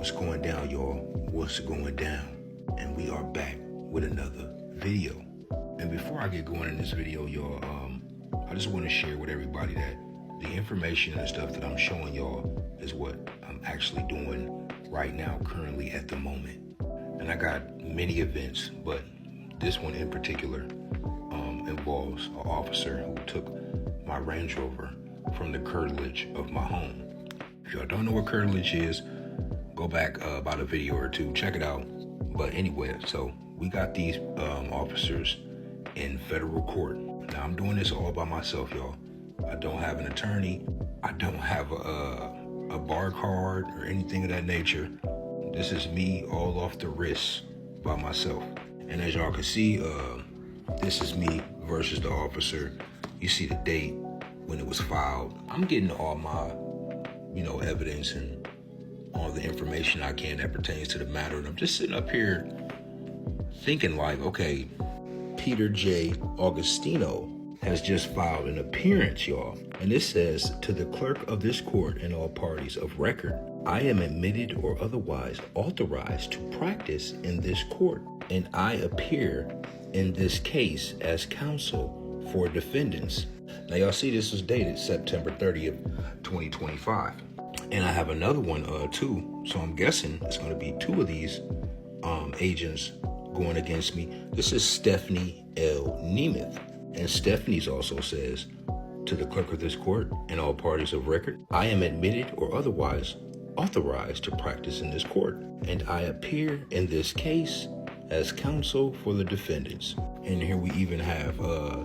What's going down, y'all? What's going down? And we are back with another video. And before I get going in this video, y'all, I just want to share with everybody that the information and stuff that I'm showing y'all is what I'm actually doing right now, currently at the moment. And I got many events, but this one in particular involves an officer who took my Range Rover from the curtilage of my home. If y'all don't know what curtilage is, go back about a video or two, check it out. But anyway, so we got these officers in federal court. Now I'm doing this all by myself, y'all. I don't have an attorney. I don't have a bar card or anything of that nature. This is me all off the wrist by myself. And as y'all can see, this is me versus the officer. You see the date when it was filed. I'm getting all my, evidence and all the information I can that pertains to the matter. And I'm just sitting up here thinking like, okay, Peter J. Augustino has just filed an appearance, y'all. And this says, to the clerk of this court and all parties of record, I am admitted or otherwise authorized to practice in this court, and I appear in this case as counsel for defendants. Now y'all see this was dated September 30th, 2025. And I have another one too. So I'm guessing it's going to be two of these agents going against me. This is Stephanie L. Nemeth. And Stephanie's also says, to the clerk of this court and all parties of record, I am admitted or otherwise authorized to practice in this court, and I appear in this case as counsel for the defendants. And here we even have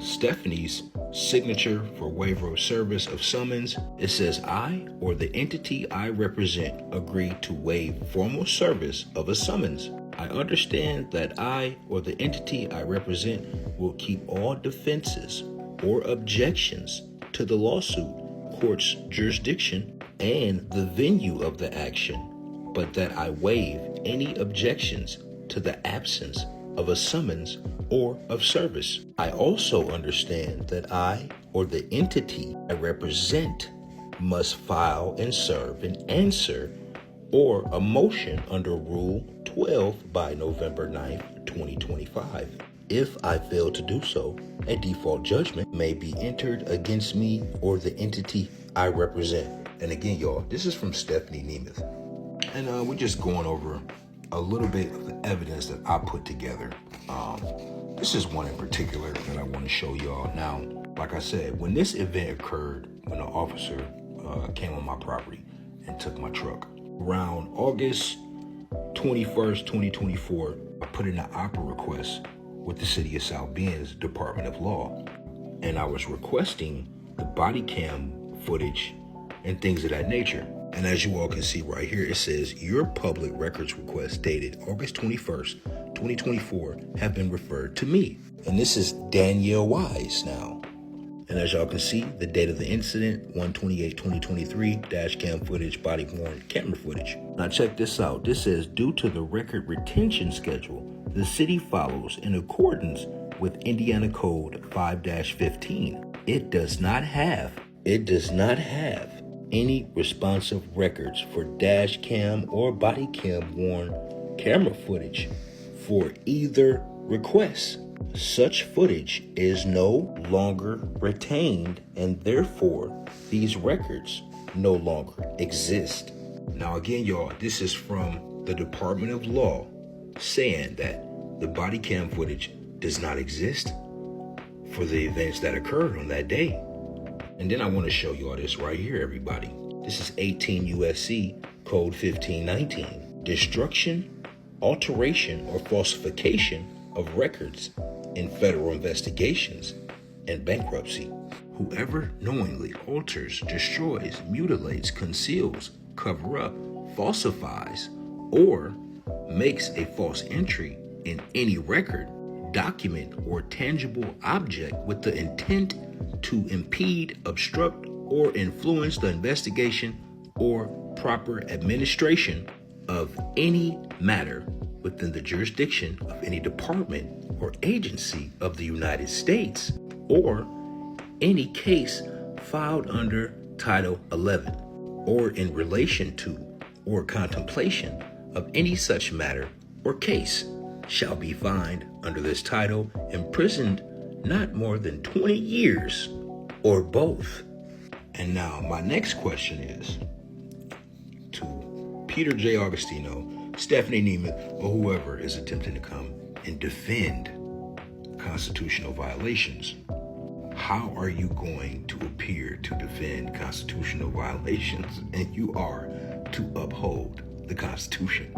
Stephanie's signature for waiver of service of summons. It says, I or the entity I represent agree to waive formal service of a summons. I understand that I or the entity I represent will keep all defenses or objections to the lawsuit, court's jurisdiction, and the venue of the action, but that I waive any objections to the absence of a summons or of service. I also understand that I or the entity I represent must file and serve an answer or a motion under Rule 12 by November 9th, 2025. If I fail to do so, a default judgment may be entered against me or the entity I represent. And again, y'all, this is from Stephanie Nemeth. And we're just going over a little bit of the evidence that I put together. This is one in particular that I want to show y'all. Now, like I said, when this event occurred, when an officer came on my property and took my truck, around August 21st, 2024, I put in an opera request with the City of South Bend's Department of Law. And I was requesting the body cam footage and things of that nature. And as you all can see right here, it says your public records request dated August 21st, 2024 have been referred to me. And this is Danielle Wise now. And as y'all can see, the date of the incident, 1/28/2023, dash cam footage, body worn camera footage. Now check this out. This says, due to the record retention schedule, the city follows in accordance with Indiana Code 5-15. It does not have any responsive records for dash cam or body cam worn camera footage for either request. Such footage is no longer retained, and therefore these records no longer exist. Now again, y'all, this is from the Department of Law saying that the body cam footage does not exist for the events that occurred on that day. And then I want to show y'all this right here, everybody. This is 18 U.S.C. Code 1519. Destruction, alteration, or falsification of records in federal investigations and bankruptcy. Whoever knowingly alters, destroys, mutilates, conceals, cover up, falsifies, or makes a false entry in any record, document, or tangible object with the intent to impede, obstruct, or influence the investigation or proper administration of any matter within the jurisdiction of any department or agency of the United States, or any case filed under Title 11, or in relation to or contemplation of any such matter or case shall be fined under this title, imprisoned not more than 20 years, or both. And now my next question is to Peter J. Augustino, Stephanie Neiman, or whoever is attempting to come and defend constitutional violations. How are you going to appear to defend constitutional violations and you are to uphold the Constitution?